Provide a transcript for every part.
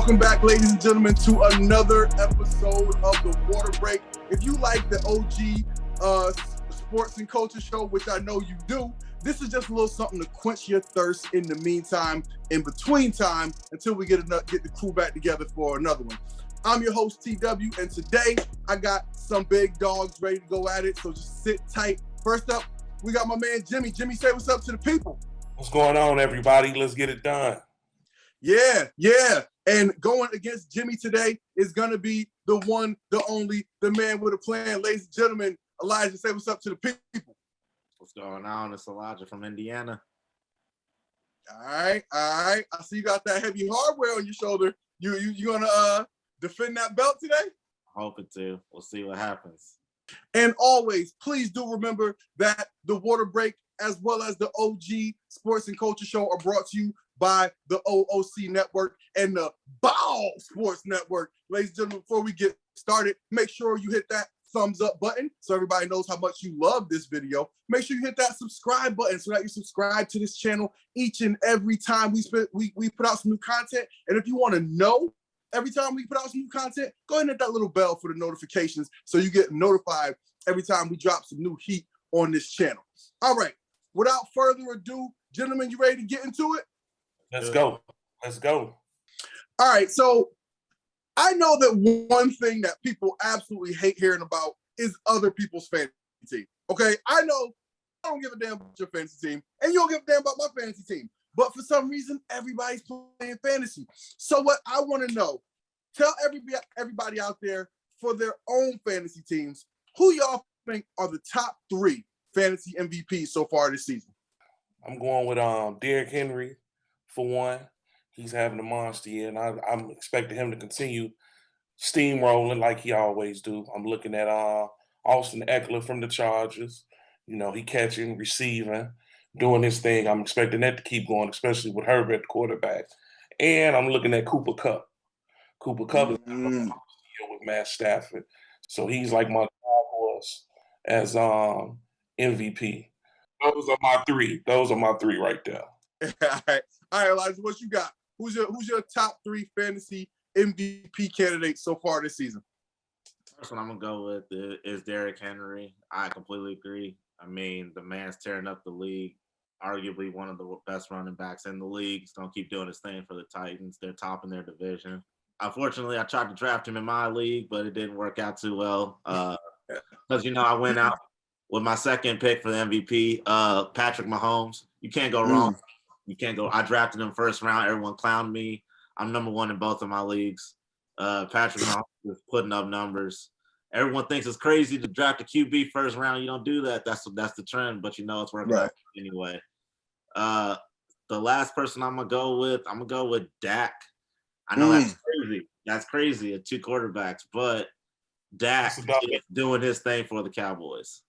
Welcome back, ladies and gentlemen, to another episode of the Waterbreak. If you like the OG sports and culture show, which I know you do, this is just a little something to quench your thirst in the meantime, in between time, until we get the crew back together for another one. I'm your host, TW, and today I got some big dogs ready to go at it, so just sit tight. First up, we got my man, Jimmy. Jimmy, say what's up to the people. What's going on, everybody? Let's get it done. Yeah. And going against Jimmy today is going to be the one, the only, the man with a plan. Ladies and gentlemen, Elijah, say what's up to the people. What's going on? It's Elijah from Indiana. All right. I see you got that heavy hardware on your shoulder. You going to defend that belt today? Hoping to. We'll see what happens. And always, please do remember that the Waterbreak as well as the OG Sports and Culture Show are brought to you by the OOC Network and the Ball Sports Network. Ladies and gentlemen, before we get started, make sure you hit that thumbs up button so everybody knows how much you love this video. Make sure you hit that subscribe button so that you subscribe to this channel each and every time we put out some new content. And if you want to know every time we put out some new content, go ahead and hit that little bell for the notifications so you get notified every time we drop some new heat on this channel. All right, without further ado, gentlemen, you ready to get into it? Let's go. All right, so I know that one thing that people absolutely hate hearing about is other people's fantasy team. Okay, I know I don't give a damn about your fantasy team, and you don't give a damn about my fantasy team. But for some reason, everybody's playing fantasy. So what I want to know, tell everybody out there for their own fantasy teams, who y'all think are the top 3 fantasy MVPs so far this season? I'm going with Derrick Henry for one. He's having a monster year, and I'm expecting him to continue steamrolling like he always do. I'm looking at Austin Eckler from the Chargers. You know, he catching, receiving, doing his thing. I'm expecting that to keep going, especially with Herbert, the quarterback. And I'm looking at Cooper Kupp. Cooper Kupp is here with Matt Stafford. So he's like my horse as MVP. Those are my 3. Those are my 3 right there. All right, Elijah, what you got? Who's your top 3 fantasy MVP candidates so far this season? First one I'm going to go with is Derrick Henry. I completely agree. I mean, the man's tearing up the league. Arguably one of the best running backs in the league. He's going to keep doing his thing for the Titans. They're top in their division. Unfortunately, I tried to draft him in my league, but it didn't work out too well. Because, I went out with my second pick for the MVP, Patrick Mahomes. You can't go wrong. You can't go. I drafted him first round. Everyone clowned me. I'm number 1 in both of my leagues. Patrick Mahomes is putting up numbers. Everyone thinks it's crazy to draft a QB first round. You don't do that. That's the trend, but it's working out anyway. The last person I'm gonna go with Dak. I know that's crazy. That's crazy at 2 quarterbacks, but Dak is doing his thing for the Cowboys.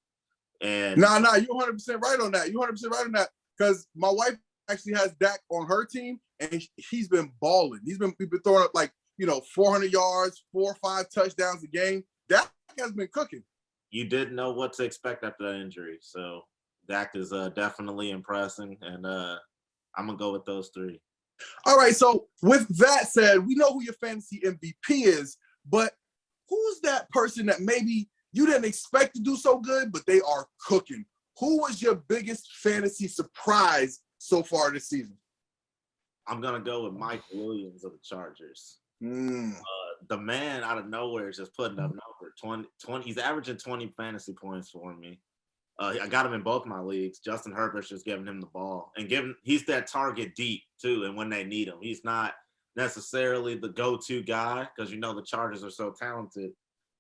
And you're 100% right on that. You're 100% right on that because my wife actually has Dak on her team, and he's been balling. He's been throwing up 400 yards, 4 or 5 touchdowns a game. Dak has been cooking. You didn't know what to expect after that injury, so Dak is definitely impressing, and I'm gonna go with those 3. All right. So with that said, we know who your fantasy MVP is, but who's that person that maybe you didn't expect to do so good, but they are cooking? Who was your biggest fantasy surprise so far this season? I'm going to go with Mike Williams of the Chargers. The man out of nowhere is just putting up numbers. 20, he's averaging 20 fantasy points for me. I got him in both my leagues. Justin Herbert's just giving him the ball. And he's that target deep, too, and when they need him. He's not necessarily the go-to guy because, the Chargers are so talented.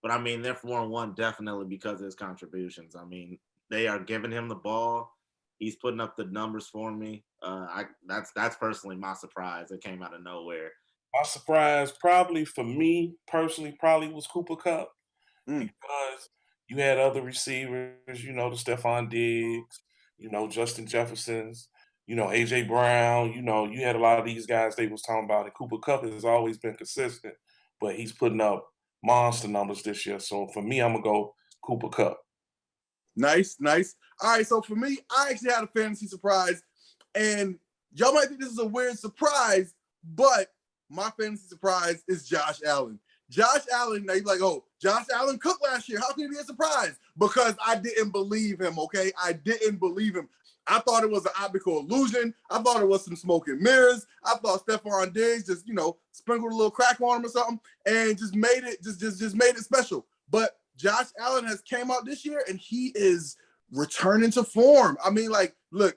But, I mean, they're 4-1 definitely because of his contributions. I mean, they are giving him the ball. He's putting up the numbers for me. That's personally my surprise. It came out of nowhere. My surprise probably for me personally was Cooper Kupp because you had other receivers, the Stephon Diggs, Justin Jeffersons, A.J. Brown, you had a lot of these guys they was talking about, and Cooper Kupp has always been consistent, but he's putting up monster numbers this year. So for me, I'm going to go Cooper Kupp. Nice. All right, so for me, I actually had a fantasy surprise, and y'all might think this is a weird surprise, but my fantasy surprise is Josh Allen. Josh Allen, now you're like, oh, Josh Allen cooked last year. How can he be a surprise? Because I didn't believe him, okay? I didn't believe him. I thought it was an optical illusion. I thought it was some smoke and mirrors. I thought Stephon Diggs just, sprinkled a little crack on him or something and just made it just made it special. But Josh Allen has came out this year and he is returning to form. I mean, like, look,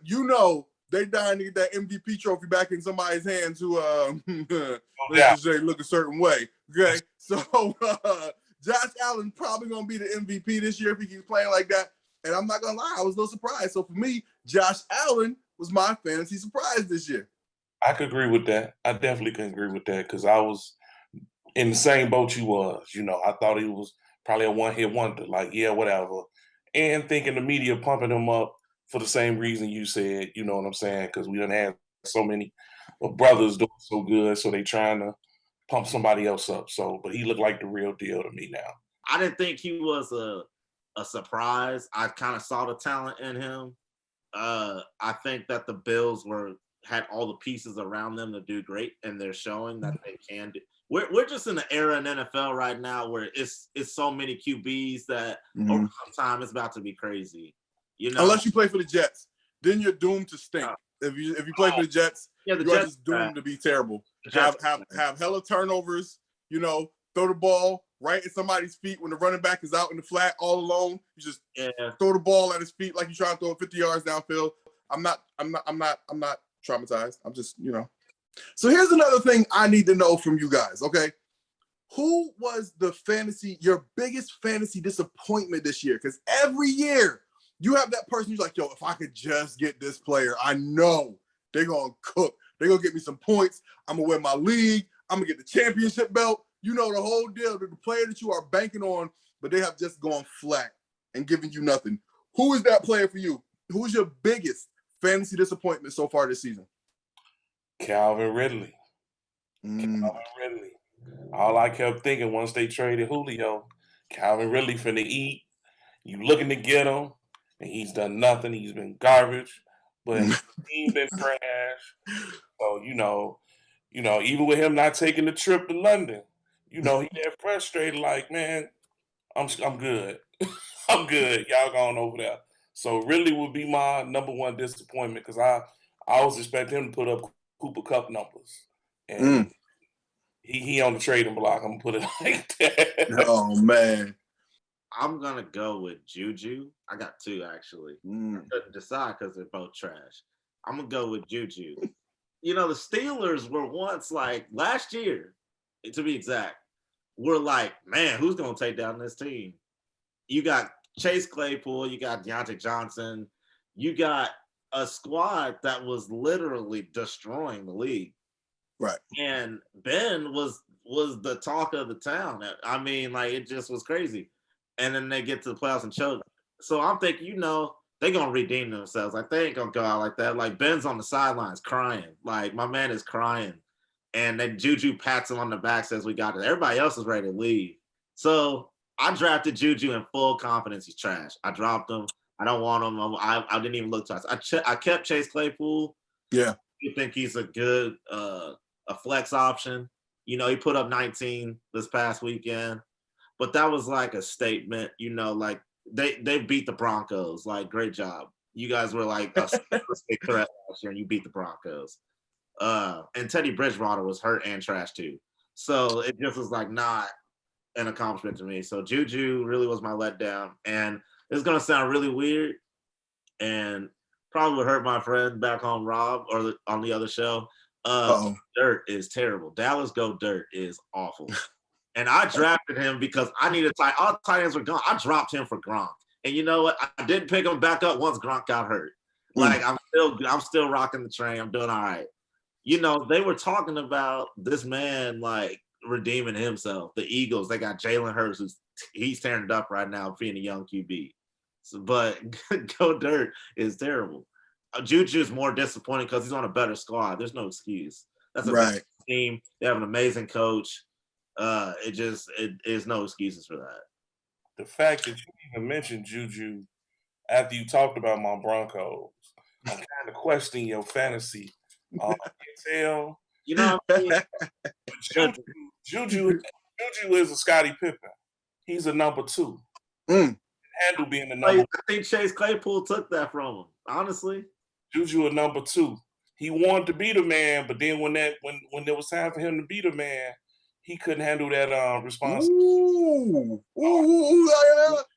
they dying to get that MVP trophy back in somebody's hands who just look a certain way. Okay, so Josh Allen probably gonna be the MVP this year if he keeps playing like that. And I'm not gonna lie, I was a little surprised. So for me, Josh Allen was my fantasy surprise this year. I could agree with that. I definitely can agree with that because I was in the same boat you was. I thought he was probably a one-hit wonder. Like, yeah, whatever. And thinking the media pumping him up for the same reason you said, you know what I'm saying? Because we done had so many brothers doing so good, so they trying to pump somebody else up. So, but he looked like the real deal to me now. I didn't think he was a surprise. I kind of saw the talent in him. I think that the Bills had all the pieces around them to do great, and they're showing that they can do. We're just in an era in NFL right now where it's so many QBs that over time it's about to be crazy. Unless you play for the Jets, then you're doomed to stink. If you play for the Jets, you're just doomed to be terrible. Have hella turnovers. Throw the ball right at somebody's feet when the running back is out in the flat all alone. You just throw the ball at his feet like you're trying to throw it 50 yards downfield. I'm not traumatized. I'm just, So here's another thing I need to know from you guys, okay? Who was your biggest fantasy disappointment this year? Because every year you have that person who's like, yo, if I could just get this player, I know they're going to cook. They're going to get me some points. I'm going to win my league. I'm going to get the championship belt. The whole deal. The player that you are banking on, but they have just gone flat and given you nothing. Who is that player for you? Who is your biggest fantasy disappointment so far this season? Calvin Ridley. Calvin Ridley. All I kept thinking once they traded Julio, Calvin Ridley finna eat. You looking to get him, and he's done nothing. He's been garbage, but his team been trash. So, even with him not taking the trip to London, he get frustrated like, man, I'm good. I'm good. Y'all going over there. So Ridley would be my number one disappointment because I always expect him to put up Cooper Kupp numbers. And he on the trading block. I'm going to put it like that. Oh, man. I'm going to go with Juju. I got two, actually. I couldn't decide because they're both trash. I'm going to go with Juju. The Steelers were once like last year, to be exact, were like, man, who's going to take down this team? You got Chase Claypool, you got Deontay Johnson, you got a squad that was literally destroying the league. Right. And Ben was the talk of the town. I mean, like, it just was crazy. And then they get to the playoffs and choke. So I'm thinking, they're going to redeem themselves. Like, they ain't going to go out like that. Like, Ben's on the sidelines crying. Like, my man is crying. And then Juju pats him on the back, says, we got it. Everybody else is ready to leave. So I drafted Juju in full confidence. He's trash. I dropped him. I don't want him. I didn't even look twice. I kept Chase Claypool. Yeah. You think he's a good a flex option. He put up 19 this past weekend. But that was like a statement, like they beat the Broncos. Like, great job. You guys were like a big threat last year and you beat the Broncos. And Teddy Bridgewater was hurt and trash too. So it just was like not an accomplishment to me. So Juju really was my letdown. And it's going to sound really weird and probably would hurt my friend back home, Rob, or on the other show. Dirt is terrible. Dallas Go Dirt is awful. And I drafted him because I needed all tight ends were gone. I dropped him for Gronk. And you know what? I didn't pick him back up once Gronk got hurt. Like, I'm still rocking the train. I'm doing all right. They were talking about this man, like, redeeming himself. The Eagles, they got Jalen Hurts, he's tearing it up right now being a young QB. So, but Go Dirt is terrible. Juju is more disappointing because he's on a better squad. There's no excuse. That's a right team. They have an amazing coach. It is no excuses for that. The fact that you even mentioned Juju after you talked about my Broncos, I'm kind of questioning your fantasy. I can tell You know what I mean? Juju is a Scottie Pippen. He's a number 2. Handle being the number. I think Chase Claypool took that from him. Honestly, Juju a number 2. He wanted to be the man, but then when there was time for him to be the man, he couldn't handle that responsibility.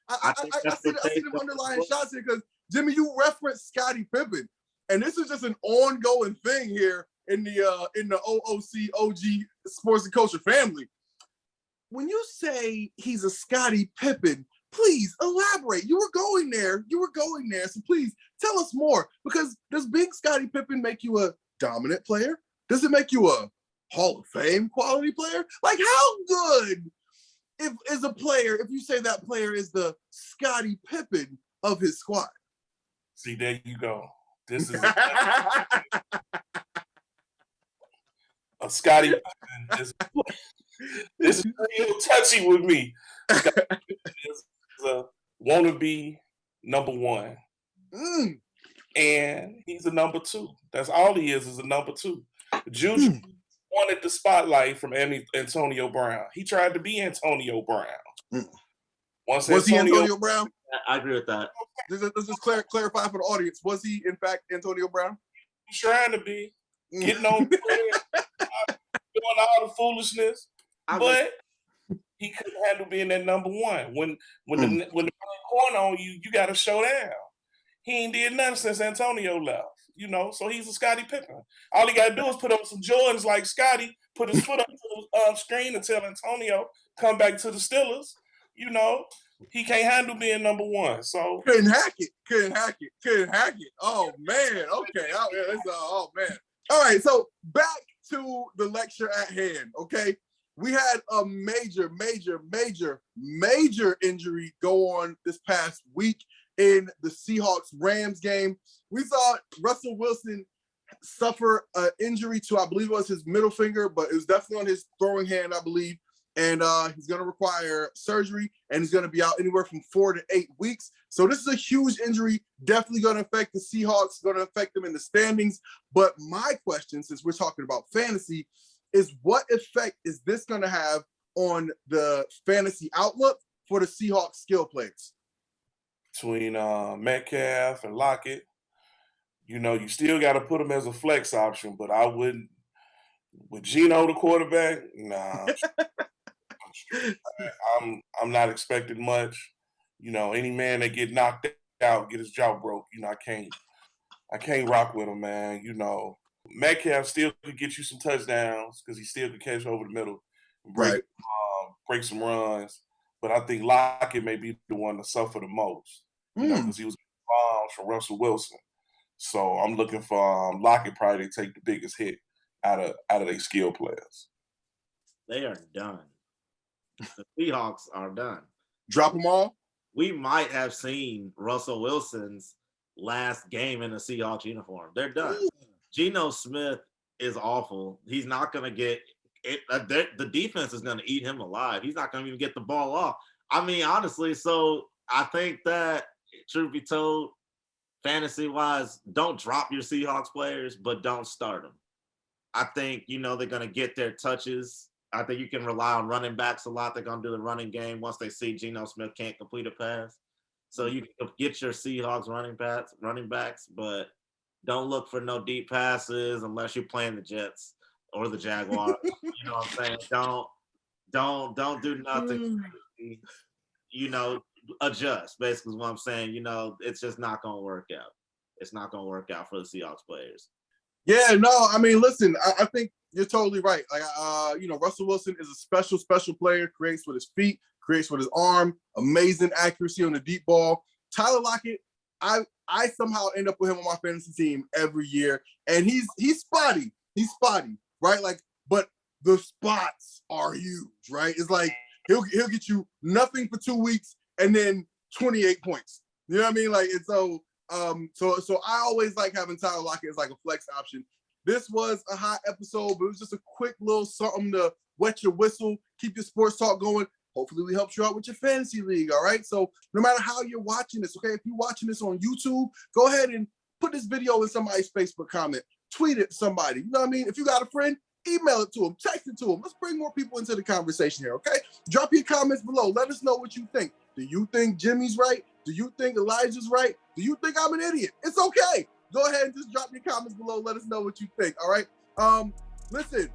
I see them underlying shots here because Jimmy, you referenced Scottie Pippen, and this is just an ongoing thing here in the OOC OG Sports and Culture family. When you say he's a Scottie Pippen, please elaborate. You were going there. So please tell us more. Because does big Scottie Pippen make you a dominant player? Does it make you a Hall of Fame quality player? Like, how good is a player if you say that player is the Scottie Pippen of his squad? See, there you go. This is a Scottie Pippen. This is real touchy with me. Scottie Pippen is a wannabe number 1. And he's a number 2. That's all he is a number 2. Juju wanted the spotlight from Antonio Brown. He tried to be Antonio Brown. Was he Antonio Brown? I agree with that. Let's just clarify for the audience. Was he, in fact, Antonio Brown? He's trying to be. Getting on doing all the foolishness. But he couldn't handle being that number 1. When the corner on you, you got to show down. He ain't did nothing since Antonio left, so he's a Scottie Pippen. All he got to do is put up some Jordans like Scottie, put his foot up to the screen and tell Antonio, come back to the Steelers. He can't handle being number 1. So couldn't hack it. Oh, man. Okay. Oh, man. All right. So back to the lecture at hand, okay? We had a major injury go on this past week in the Seahawks-Rams game. We saw Russell Wilson suffer an injury to, I believe it was his middle finger, but it was definitely on his throwing hand, I believe. And he's going to require surgery, and he's going to be out anywhere from 4 to 8 weeks. So this is a huge injury, definitely going to affect the Seahawks, going to affect them in the standings. But my question, since we're talking about fantasy, is what effect is this going to have on the fantasy outlook for the Seahawks skill players? Between Metcalf and Lockett, you still got to put them as a flex option, but I wouldn't. With Geno, the quarterback, nah. I'm not expecting much. Any man that get knocked out, get his jaw broke. I can't rock with him, man. Metcalf still could get you some touchdowns because he still could catch over the middle, and break some runs. But I think Lockett may be the one to suffer the most, because he was bombs from Russell Wilson. So I'm looking for Lockett probably to take the biggest hit out of their skill players. They are done. The Seahawks are done. Drop them all? We might have seen Russell Wilson's last game in a Seahawks uniform. They're done. Geno Smith is awful. He's not going to get it. The defense is going to eat him alive. He's not going to even get the ball off. I mean, honestly, so I think that, truth be told, fantasy-wise, don't drop your Seahawks players, but don't start them. I think, they're going to get their touches. I think you can rely on running backs a lot. They're going to do the running game once they see Geno Smith can't complete a pass. So you can get your Seahawks running backs, but don't look for no deep passes unless you're playing the Jets or the Jaguars. You know what I'm saying? Don't do nothing. Adjust. Basically, is what I'm saying. It's just not going to work out. It's not going to work out for the Seahawks players. Yeah, no, I mean, listen, I think you're totally right. Like, Russell Wilson is a special player, creates with his feet, creates with his arm, amazing accuracy on the deep ball. Tyler Lockett, I somehow end up with him on my fantasy team every year, and he's spotty. He's spotty, right? Like, but the spots are huge, right? It's like he'll get you nothing for 2 weeks and then 28 points. You know what I mean? Like, it's so I always like having Tyler Lockett as like a flex option. This was a hot episode, but it was just a quick little something to wet your whistle, keep your sports talk going. Hopefully we helped you out with your fantasy league, all right? So no matter how you're watching this, okay, if you're watching this on YouTube, go ahead and put this video in somebody's Facebook comment. Tweet it to somebody. You know what I mean? If you got a friend, email it to them, text it to them. Let's bring more people into the conversation here, okay? Drop your comments below. Let us know what you think. Do you think Jimmy's right? Do you think Elijah's right? Do you think I'm an idiot? It's okay. Go ahead and just drop your comments below. Let us know what you think, all right? Listen,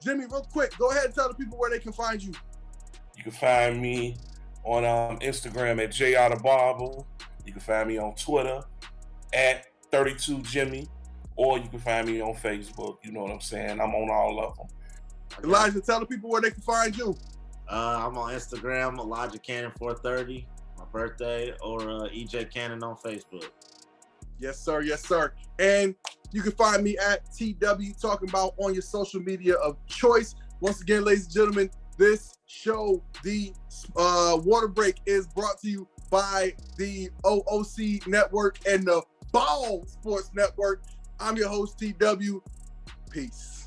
Jimmy, real quick, go ahead and tell the people where they can find you. You can find me on Instagram at JR the Barber. You can find me on Twitter at 32Jimmy, or you can find me on Facebook. You know what I'm saying? I'm on all of them. Elijah, tell the people where they can find you. I'm on Instagram, Elijah Cannon 430, my birthday, or EJ Cannon on Facebook. Yes, sir. Yes, sir. And you can find me at TW Talking About on your social media of choice. Once again, ladies and gentlemen, this show, the Waterbreak, is brought to you by the OOC Network and the Ball Sports Network. I'm your host, TW. Peace.